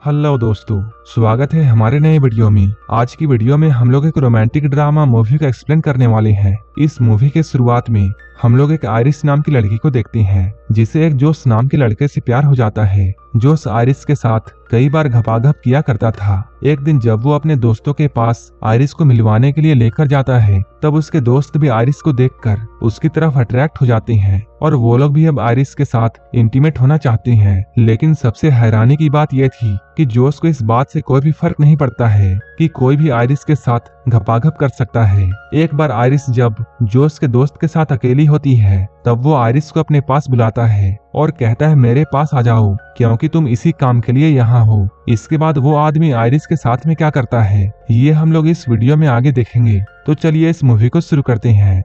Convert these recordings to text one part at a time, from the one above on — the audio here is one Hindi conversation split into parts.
हेलो दोस्तों, स्वागत है हमारे नए वीडियो में। आज की वीडियो में हम लोग एक रोमांटिक ड्रामा मूवी का एक्सप्लेन करने वाले हैं। इस मूवी के शुरुआत में हम लोग एक आयरिस नाम की लड़की को देखते हैं जिसे एक जोश नाम के लड़के से प्यार हो जाता है। जोश आयरिस के साथ कई बार घपाघप किया करता था। एक दिन जब वो अपने दोस्तों के पास आयरिस को मिलवाने के लिए लेकर जाता है, तब उसके दोस्त भी आयरिस को देखकर उसकी तरफ अट्रैक्ट हो जाते हैं और वो लोग भी अब आयरिस के साथ इंटीमेट होना चाहते हैं। लेकिन सबसे हैरानी की बात यह थी कि जोश को इस बात से कोई भी फर्क नहीं पड़ता है कि कोई भी आयरिस के साथ घपाघप कर सकता है। एक बार आयरिस जब जोश के दोस्त के साथ अकेली होती है, तब वो आयरिस को अपने पास बुलाता है और कहता है मेरे पास आ जाओ क्योंकि तुम इसी काम के लिए यहाँ हो। इसके बाद वो आदमी आयरिस के साथ में क्या करता है ये हम लोग इस वीडियो में आगे देखेंगे। तो चलिए इस मूवी को शुरू करते हैं।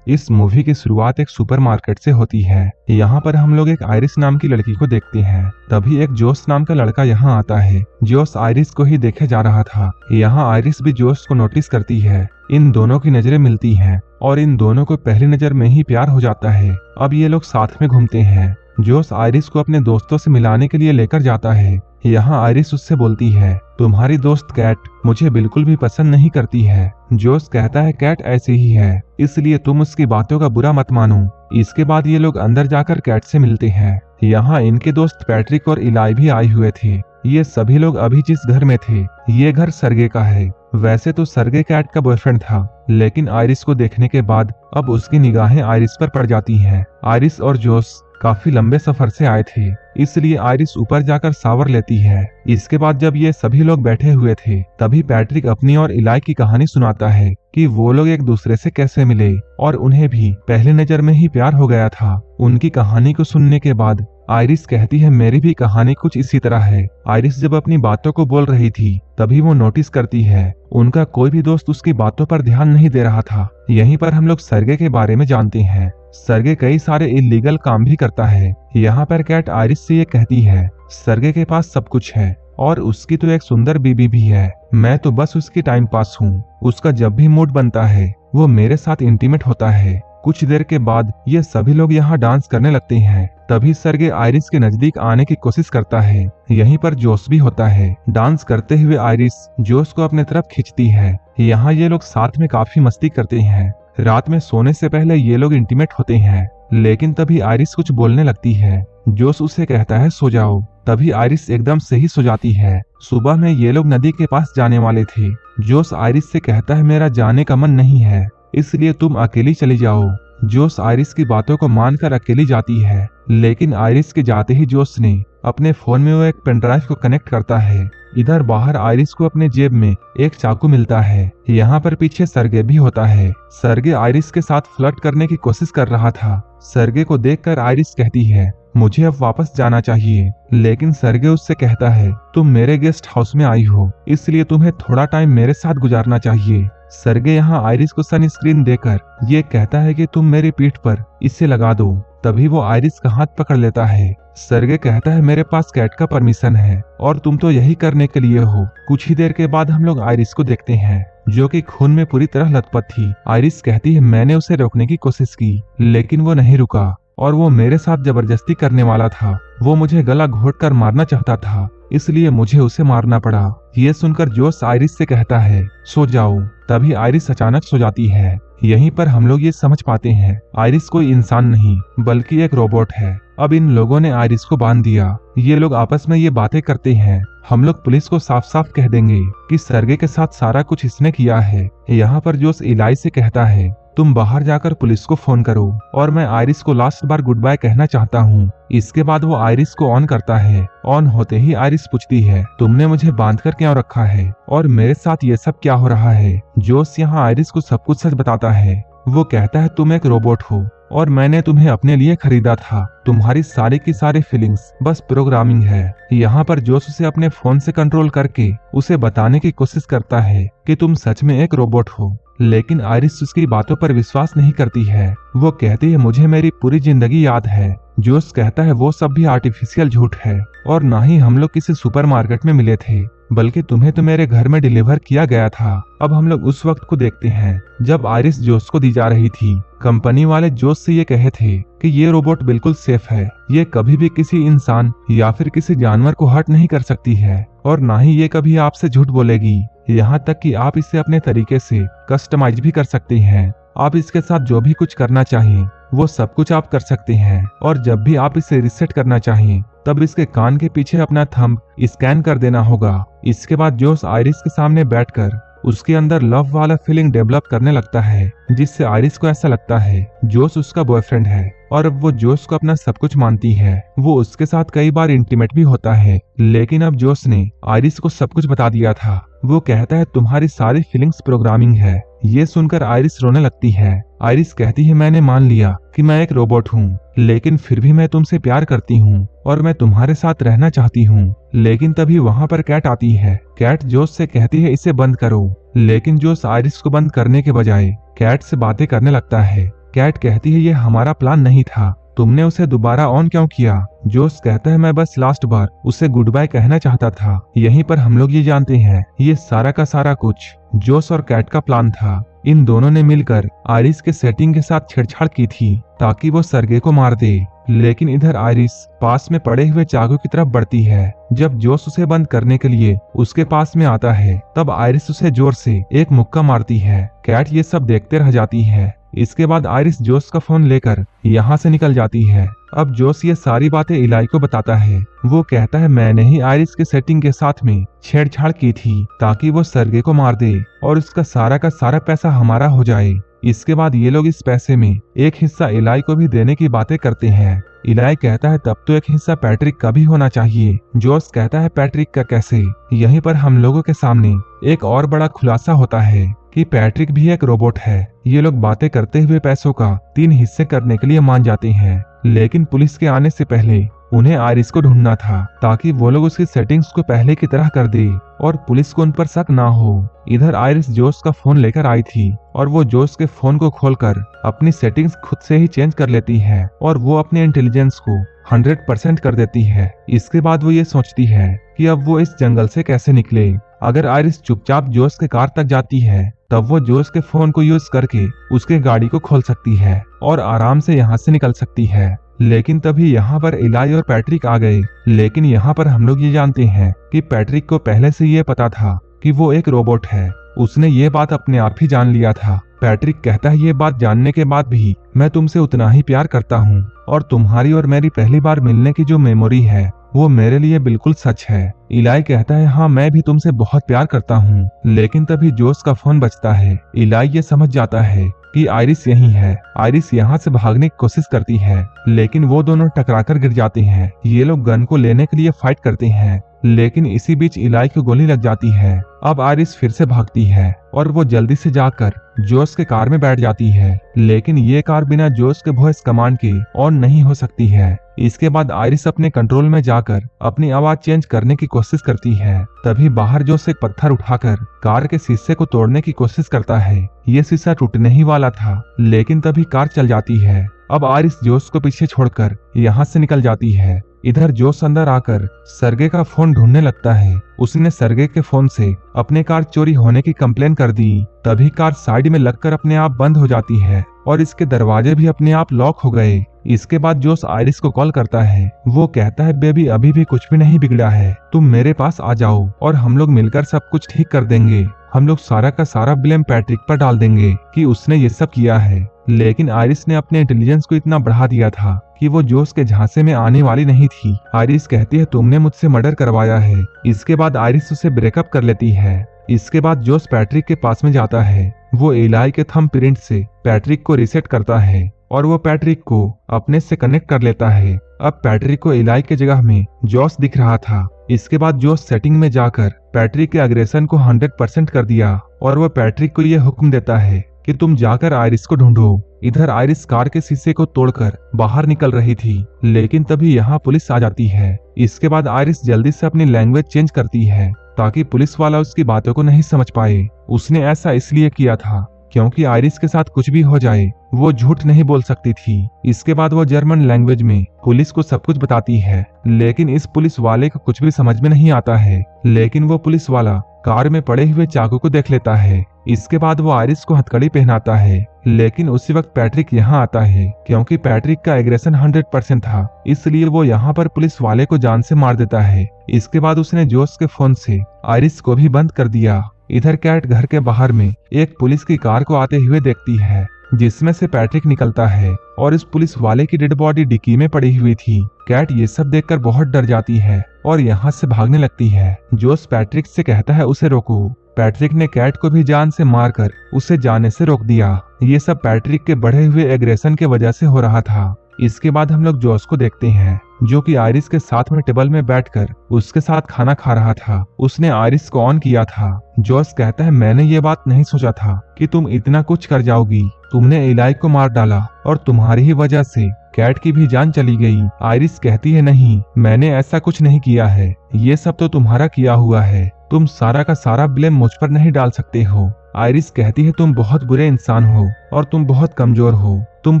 इस मूवी की शुरुआत एक सुपरमार्केट से होती है। यहाँ पर हम लोग एक आयरिस नाम की लड़की को देखते हैं। तभी एक जोश नाम का लड़का यहाँ आता है। जोश आयरिस को ही देखे जा रहा था। यहाँ आयरिस भी जोश को नोटिस करती है। इन दोनों की नजरें मिलती हैं और इन दोनों को पहली नजर में ही प्यार हो जाता है। अब ये लोग साथ में घूमते हैं। जोश आयरिस को अपने दोस्तों से मिलाने के लिए लेकर जाता है। यहाँ आयरिस उससे बोलती है तुम्हारी दोस्त कैट मुझे बिल्कुल भी पसंद नहीं करती है। जोश कहता है कैट ऐसी ही है, इसलिए तुम उसकी बातों का बुरा मत मानो। इसके बाद ये लोग अंदर जाकर कैट से मिलते हैं। यहाँ इनके दोस्त पैट्रिक और इलाई भी आए हुए थे। ये सभी लोग अभी जिस घर में थे, ये घर सर्गे का है। वैसे तो सर्गे कैट का बॉयफ्रेंड था, लेकिन आयरिस को देखने के बाद अब उसकी निगाहें आयरिस पर पड़ जाती हैं। आयरिस और जोश काफी लंबे सफर से आए थे, इसलिए आयरिस ऊपर जाकर शावर लेती है। इसके बाद जब ये सभी लोग बैठे हुए थे, तभी पैट्रिक अपनी और इलाई की कहानी सुनाता है कि वो लोग एक दूसरे से कैसे मिले और उन्हें भी पहली नजर में ही प्यार हो गया था। उनकी कहानी को सुनने के बाद आयरिस कहती है मेरी भी कहानी कुछ इसी तरह है। आयरिस जब अपनी बातों को बोल रही थी, तभी वो नोटिस करती है उनका कोई भी दोस्त उसकी बातों पर ध्यान नहीं दे रहा था। यहीं पर हम लोग सर्गे के बारे में जानते हैं। सर्गे कई सारे इलीगल काम भी करता है। यहाँ पर कैट आयरिस से ये कहती है सर्गे के पास सब कुछ है और उसकी तो एक सुंदर बीबी भी है। मैं तो बस उसकी टाइम पास हूँ। उसका जब भी मूड बनता है वो मेरे साथ इंटीमेट होता है। कुछ देर के बाद ये सभी लोग यहाँ डांस करने लगते हैं। तभी सर्गे आयरिस के नजदीक आने की कोशिश करता है। यहीं पर जोश भी होता है। डांस करते हुए आयरिस जोश को अपने तरफ खींचती है। यहाँ ये लोग साथ में काफी मस्ती करते हैं। रात में सोने से पहले ये लोग इंटीमेट होते हैं, लेकिन तभी आयरिस कुछ बोलने लगती है। जोश उसे कहता है सो जाओ। तभी आयरिस एकदम से ही सो जाती है। सुबह में ये लोग नदी के पास जाने वाले थे। जोश आयरिस से कहता है मेरा जाने का मन नहीं है, इसलिए तुम अकेली चली जाओ। जोश आयरिस की बातों को मानकर अकेली जाती है, लेकिन आयरिस के जाते ही जोश ने अपने फोन में वो एक पेनड्राइव को कनेक्ट करता है। इधर बाहर आयरिस को अपने जेब में एक चाकू मिलता है। यहाँ पर पीछे सर्गे भी होता है। सर्गे आयरिस के साथ फ्लर्ट करने की कोशिश कर रहा था। सर्गे को देखकर आयरिस कहती है मुझे अब वापस जाना चाहिए, लेकिन सर्गे उससे कहता है तुम मेरे गेस्ट हाउस में आई हो, इसलिए तुम्हें थोड़ा टाइम मेरे साथ गुजारना चाहिए। सर्गे यहाँ आयरिस को सनस्क्रीन देकर ये कहता है कि तुम मेरी पीठ पर इसे लगा दो। तभी वो आयरिस का हाथ पकड़ लेता है। सर्गे कहता है मेरे पास कैट का परमिशन है और तुम तो यही करने के लिए हो। कुछ ही देर के बाद हम लोग आयरिस को देखते हैं जो कि खून में पूरी तरह लथपथ थी। आयरिस कहती है मैंने उसे रोकने की कोशिश की, लेकिन वो नहीं रुका और वो मेरे साथ जबरदस्ती करने वाला था। वो मुझे गला घोट कर मारना चाहता था, इसलिए मुझे उसे मारना पड़ा। ये सुनकर जोश आयरिस से कहता है सो जाओ। तभी आयरिस अचानक सो जाती है। यहीं पर हम लोग ये समझ पाते हैं आयरिस कोई इंसान नहीं बल्कि एक रोबोट है। अब इन लोगों ने आयरिस को बांध दिया। ये लोग आपस में ये बातें करते हैं हम लोग पुलिस को साफ साफ कह देंगे कि सर्गे के साथ सारा कुछ इसने किया है। यहाँ पर जोश इलाई से कहता है तुम बाहर जाकर पुलिस को फोन करो और मैं आयरिस को लास्ट बार गुड बाय कहना चाहता हूँ। इसके बाद वो आयरिस को ऑन करता है। ऑन होते ही आयरिस पूछती है तुमने मुझे बांध कर क्यों रखा है और मेरे साथ ये सब क्या हो रहा है। जोश यहाँ आयरिस को सब कुछ सच बताता है। वो कहता है तुम एक रोबोट हो और मैंने तुम्हें अपने लिए खरीदा था। तुम्हारी सारी की सारी फीलिंग्स बस प्रोग्रामिंग है। यहाँ पर जोश उसे अपने फोन से कंट्रोल करके उसे बताने की कोशिश करता है कि तुम सच में एक रोबोट हो, लेकिन आयरिस उसकी बातों पर विश्वास नहीं करती है। वो कहती है मुझे मेरी पूरी जिंदगी याद है। जोश कहता है वो सब भी आर्टिफिशियल झूठ है और ना ही हम लोग किसी सुपरमार्केट में मिले थे। बल्कि तुम्हें तो मेरे घर में डिलीवर किया गया था। अब हम लोग उस वक्त को देखते हैं जब आइरिस जोस को दी जा रही थी। कंपनी वाले जोस से ये कहे थे कि ये रोबोट बिल्कुल सेफ है, ये कभी भी किसी इंसान या फिर किसी जानवर को हर्ट नहीं कर सकती है और ना ही ये कभी आपसे झूठ बोलेगी। यहाँ तक कि आप इसे अपने तरीके से कस्टमाइज भी कर सकते हैं। आप इसके साथ जो भी कुछ करना चाहें वो सब कुछ आप कर सकते हैं और जब भी आप इसे रिसेट करना चाहें तब इसके कान के पीछे अपना थंब स्कैन कर देना होगा। इसके बाद जोस आइरिस के सामने बैठकर उसके अंदर लव वाला फीलिंग डेवलप करने लगता है, जिससे आइरिस को ऐसा लगता है जोस उसका बॉयफ्रेंड है और अब वो जोस को अपना सब कुछ मानती है। वो उसके साथ कई बार इंटीमेट भी होता है, लेकिन अब जोस ने आइरिस को सब कुछ बता दिया था। वो कहता है तुम्हारी सारी फीलिंग्स प्रोग्रामिंग है। ये सुनकर आइरिस रोने लगती है। आइरिस कहती है मैंने मान लिया कि मैं एक रोबोट हूँ, लेकिन फिर भी मैं तुमसे प्यार करती हूँ और मैं तुम्हारे साथ रहना चाहती हूँ। लेकिन तभी वहाँ पर कैट आती है। कैट जोस से कहती है इसे बंद करो, लेकिन जोस आइरिस को बंद करने के बजाय कैट से बातें करने लगता है। कैट कहती है ये हमारा प्लान नहीं था, तुमने उसे दोबारा ऑन क्यों किया? जोस कहता है मैं बस लास्ट बार उसे गुड बाय कहना चाहता था। यहीं पर हम लोग ये जानते हैं ये सारा का सारा कुछ जोस और कैट का प्लान था। इन दोनों ने मिलकर आइरिस के सेटिंग के साथ छेड़छाड़ की थी ताकि वो सरगे को मार दे। लेकिन इधर आइरिस पास में पड़े हुए चाकू की तरफ बढ़ती है। जब जोस उसे बंद करने के लिए उसके पास में आता है तब आइरिस उसे जोर से एक मुक्का मारती है। कैट ये सब देखते रह जाती है। इसके बाद आइरिस जोस का फोन लेकर यहाँ से निकल जाती है। अब जोस ये सारी बातें इलाई को बताता है। वो कहता है मैंने ही आइरिस के सेटिंग के साथ में छेड़छाड़ की थी ताकि वो सरगे को मार दे और उसका सारा का सारा पैसा हमारा हो जाए। इसके बाद ये लोग इस पैसे में एक हिस्सा इलाई को भी देने की बातें करते हैं। इलाई कहता है तब तो एक हिस्सा पैट्रिक का भी होना चाहिए। जोस कहता है पैट्रिक का कैसे? यहीं पर हम लोगों के सामने एक और बड़ा खुलासा होता है कि पैट्रिक भी एक रोबोट है। ये लोग बातें करते हुए पैसों का 3 हिस्से करने के लिए मान जाते हैं, लेकिन पुलिस के आने से पहले उन्हें आइरिस को ढूंढना था ताकि वो लोग उसकी सेटिंग्स को पहले की तरह कर दे और पुलिस को उन पर शक ना हो। इधर आइरिस जोस का फोन लेकर आई थी और वो जोस के फोन को खोलकर अपनी सेटिंग्स खुद से ही चेंज कर लेती है और वो अपने इंटेलिजेंस को 100% कर देती है। इसके बाद वो ये सोचती है कि अब वो इस जंगल से कैसे निकले। अगर आइरिस चुपचाप जोस के कार तक जाती है तब वो जोस के फोन को यूज करके उसके गाड़ी को खोल सकती है और आराम से यहाँ से निकल सकती है। लेकिन तभी यहाँ पर इलाई और पैट्रिक आ गए। लेकिन यहाँ पर हम लोग ये जानते हैं कि पैट्रिक को पहले से ये पता था कि वो एक रोबोट है। उसने ये बात अपने आप ही जान लिया था। पैट्रिक कहता है ये बात जानने के बाद भी मैं तुमसे उतना ही प्यार करता हूँ और तुम्हारी और मेरी पहली बार मिलने की जो मेमोरी है वो मेरे लिए बिल्कुल सच है। इलाई कहता है हाँ मैं भी तुमसे बहुत प्यार करता हूँ। लेकिन तभी जोस का फोन बजता है। इलाई ये समझ जाता है कि आइरिस यही है। आइरिस यहाँ से भागने की कोशिश करती है, लेकिन वो दोनों टकराकर गिर जाते हैं। ये लोग गन को लेने के लिए फाइट करते हैं, लेकिन इसी बीच इलाई को गोली लग जाती है। अब आइरिस फिर से भागती है और वो जल्दी से जाकर जोस के कार में बैठ जाती है, लेकिन ये कार बिना जोस के वॉइस कमांड के ऑन नहीं हो सकती है। इसके बाद आइरिस अपने कंट्रोल में जाकर अपनी आवाज चेंज करने की कोशिश करती है। तभी बाहर जोस एक पत्थर उठाकर कार के शीशे को तोड़ने की कोशिश करता है। ये शीशा टूटने ही वाला था, लेकिन तभी कार चल जाती है। अब आइरिस जोस को पीछे छोड़कर यहाँ से निकल जाती है। इधर जोस अंदर आकर सरगे का फोन ढूंढने लगता है। उसने सरगे के फोन से अपने कार चोरी होने की कंप्लेन कर दी। तभी कार साइड में लगकर अपने आप बंद हो जाती है और इसके दरवाजे भी अपने आप लॉक हो गए। इसके बाद जोस आइरिस को कॉल करता है। वो कहता है बेबी अभी भी कुछ भी नहीं बिगड़ा है, तुम मेरे पास आ जाओ और हम लोग मिलकर सब कुछ ठीक कर देंगे। हम लोग सारा का सारा ब्लेम पैट्रिक पर डाल देंगे कि उसने ये सब किया है। लेकिन आइरिस ने अपने इंटेलिजेंस को इतना बढ़ा दिया था कि वो जोस के झांसे में आने वाली नहीं थी। आइरिस कहती है तुमने मुझसे मर्डर करवाया है। इसके बाद आइरिस उसे ब्रेकअप कर लेती है। इसके बाद जोस पैट्रिक के पास में जाता है। वो इलाई के थंब प्रिंट से पैट्रिक को रीसेट करता है और वो पैट्रिक को अपने से कनेक्ट कर लेता है। अब पैट्रिक को इलाई के जगह में जोस दिख रहा था। इसके बाद जोस सेटिंग में जाकर पैट्रिक के अग्रेशन को 100% कर दिया और वो पैट्रिक को ये हुक्म देता है कि तुम जाकर आइरिस को ढूंढो। इधर आइरिस कार के शीशे को तोड़कर बाहर निकल रही थी, लेकिन तभी यहाँ पुलिस आ जाती है। इसके बाद आइरिस जल्दी से अपनी लैंग्वेज चेंज करती है ताकि पुलिस वाला उसकी बातों को नहीं समझ पाए। उसने ऐसा इसलिए किया था क्योंकि आयरिस के साथ कुछ भी हो जाए वो झूठ नहीं बोल सकती थी। इसके बाद वो जर्मन लैंग्वेज में पुलिस को सब कुछ बताती है, लेकिन इस पुलिस वाले को कुछ भी समझ में नहीं आता है। लेकिन वो पुलिस वाला कार में पड़े हुए चाकू को देख लेता है। इसके बाद वो आयरिस को हथकड़ी पहनाता है, लेकिन उसी वक्त पैट्रिक यहाँ आता है। क्योंकि पैट्रिक का एग्रेशन 100% था, इसलिए वो यहाँ पर पुलिस वाले को जान से मार देता है। इसके बाद उसने जोश के फोन से आयरिस को भी बंद कर दिया। इधर कैट घर के बाहर में एक पुलिस की कार को आते हुए देखती है, जिसमें से पैट्रिक निकलता है और इस पुलिस वाले की डेड बॉडी डिक्की में पड़ी हुई थी। कैट ये सब देखकर बहुत डर जाती है और यहाँ से भागने लगती है। जोश पैट्रिक से कहता है उसे रोको। पैट्रिक ने कैट को भी जान से मारकर उसे जाने से रोक दिया। ये सब पैट्रिक के बढ़े हुए एग्रेशन के वजह से हो रहा था। इसके बाद हम लोग जोश को देखते हैं, जो कि आयरिस के साथ में टेबल में बैठकर उसके साथ खाना खा रहा था। उसने आयरिस को ऑन किया था। जोश कहता है मैंने ये बात नहीं सोचा था कि तुम इतना कुछ कर जाओगी। तुमने इलाई को मार डाला और तुम्हारी ही वजह से कैट की भी जान चली गई। आयरिस कहती है नहीं, मैंने ऐसा कुछ नहीं किया है, ये सब तो तुम्हारा किया हुआ है। तुम सारा का सारा ब्लेम मुझ पर नहीं डाल सकते हो। आयरिस कहती है तुम बहुत बुरे इंसान हो और तुम बहुत कमजोर हो, तुम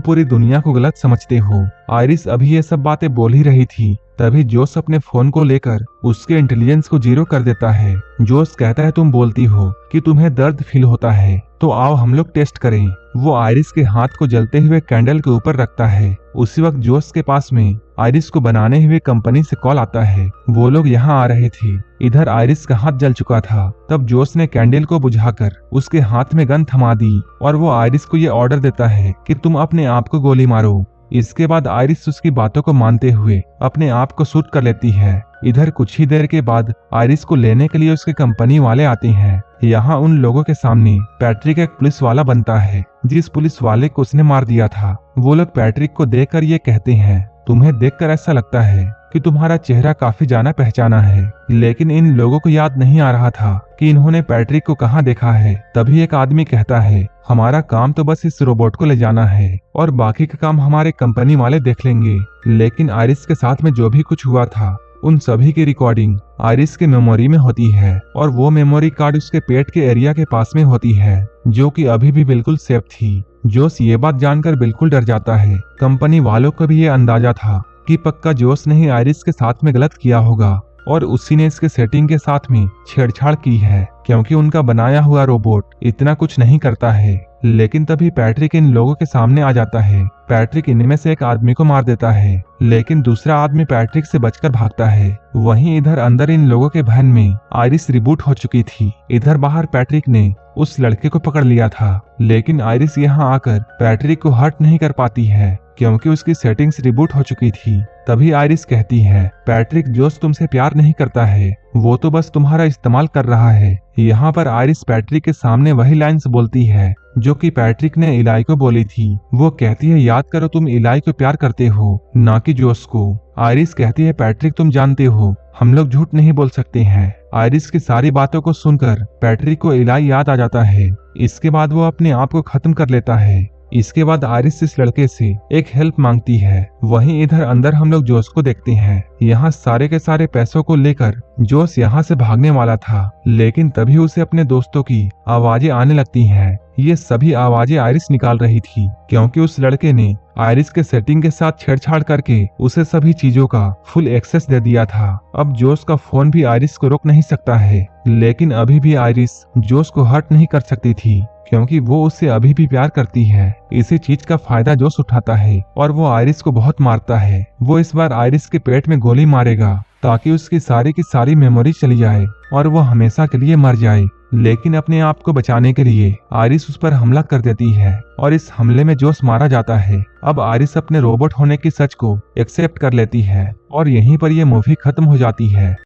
पूरी दुनिया को गलत समझते हो। आयरिस अभी ये सब बातें बोल ही रही थी, तभी जोश अपने फोन को लेकर उसके इंटेलिजेंस को 0 कर देता है। जोश कहता है तुम बोलती हो कि तुम्हें दर्द फील होता है, तो आओ हम लोग टेस्ट करें। वो आयरिस के हाथ को जलते हुए कैंडल के ऊपर रखता है। उसी वक्त जोश के पास में आयरिस को बनाने हुए कंपनी से कॉल आता है। वो लोग यहाँ आ रहे थे। इधर आयरिस का हाथ जल चुका था। तब जोश ने कैंडल को बुझाकर उसके हाथ में गन थमा दी और वो आयरिस को ये ऑर्डर देता है कि तुम अपने आप को गोली मारो। इसके बाद आयरिस उसकी बातों को मानते हुए अपने आप को शूट कर लेती है। इधर कुछ ही देर के बाद आयरिस को लेने के लिए उसके कंपनी वाले आते हैं। यहाँ उन लोगों के सामने पैट्रिक एक पुलिस वाला बनता है, जिस पुलिस वाले को उसने मार दिया था। वो लोग पैट्रिक को देखकर ये कहते हैं तुम्हें देखकर ऐसा लगता है कि तुम्हारा चेहरा काफी जाना पहचाना है। लेकिन इन लोगों को याद नहीं आ रहा था कि इन्होंने पैट्रिक को कहाँ देखा है। तभी एक आदमी कहता है हमारा काम तो बस इस रोबोट को ले जाना है और बाकी का काम हमारे कंपनी वाले देख लेंगे। लेकिन आयरिस के साथ में जो भी कुछ हुआ था उन सभी की रिकॉर्डिंग आयरिस के मेमोरी में होती है और वो मेमोरी कार्ड उसके पेट के एरिया के पास में होती है, जो कि अभी भी बिल्कुल सेफ थी। जोश ये बात जानकर बिल्कुल डर जाता है। कंपनी वालों को भी ये अंदाजा था कि पक्का जोश ने ही आयरिस के साथ में गलत किया होगा और उसी ने इसके सेटिंग के साथ में छेड़छाड़ की है, क्योंकि उनका बनाया हुआ रोबोट इतना कुछ नहीं करता है। लेकिन तभी पैट्रिक इन लोगों के सामने आ जाता है। पैट्रिक इनमें से एक आदमी को मार देता है, लेकिन दूसरा आदमी पैट्रिक से बचकर भागता है। वहीं इधर अंदर इन लोगों के वैन में आयरिस रिबूट हो चुकी थी। इधर बाहर पैट्रिक ने उस लड़के को पकड़ लिया था, लेकिन आयरिस यहाँ आकर पैट्रिक को हर्ट नहीं कर पाती है, क्योंकि उसकी सेटिंग्स रिबूट हो चुकी थी। तभी आयरिस कहती है पैट्रिक जोश तुमसे प्यार नहीं करता है, वो तो बस तुम्हारा इस्तेमाल कर रहा है। यहाँ पर आयरिस पैट्रिक के सामने वही लाइंस बोलती है जो कि पैट्रिक ने इलाई को बोली थी। वो कहती है याद करो तुम इलाई को प्यार करते हो, ना कि जोश को। आयरिस कहती है पैट्रिक तुम जानते हो हम लोग झूठ नहीं बोल सकते हैं। आयरिस की सारी बातों को सुनकर पैट्रिक को इलाई याद आ जाता है। इसके बाद वो अपने आप को खत्म कर लेता है। इसके बाद आयरिस इस लड़के से एक हेल्प मांगती है। वहीं इधर अंदर हम लोग जोश को देखते हैं। यहाँ सारे के सारे पैसों को लेकर जोश यहाँ से भागने वाला था, लेकिन तभी उसे अपने दोस्तों की आवाजें आने लगती हैं। ये सभी आवाजें आयरिस निकाल रही थी, क्योंकि उस लड़के ने आयरिस के सेटिंग के साथ छेड़छाड़ करके उसे सभी चीजों का फुल एक्सेस दे दिया था। अब जोश का फोन भी आयरिस को रोक नहीं सकता है, लेकिन अभी भी आयरिस जोश को हर्ट नहीं कर सकती थी, क्योंकि वो उससे अभी भी प्यार करती है। इसी चीज का फायदा जोश उठाता है और वो आयरिस को बहुत मारता है। वो इस बार आयरिस के पेट में गोली मारेगा ताकि उसकी सारी की सारी मेमोरी चली जाए और वो हमेशा के लिए मर जाए। लेकिन अपने आप को बचाने के लिए आयरिस उस पर हमला कर देती है और इस हमले में जोश मारा जाता है। अब आयरिस अपने रोबोट होने की सच को एक्सेप्ट कर लेती है और यहीं पर ये मूवी खत्म हो जाती है।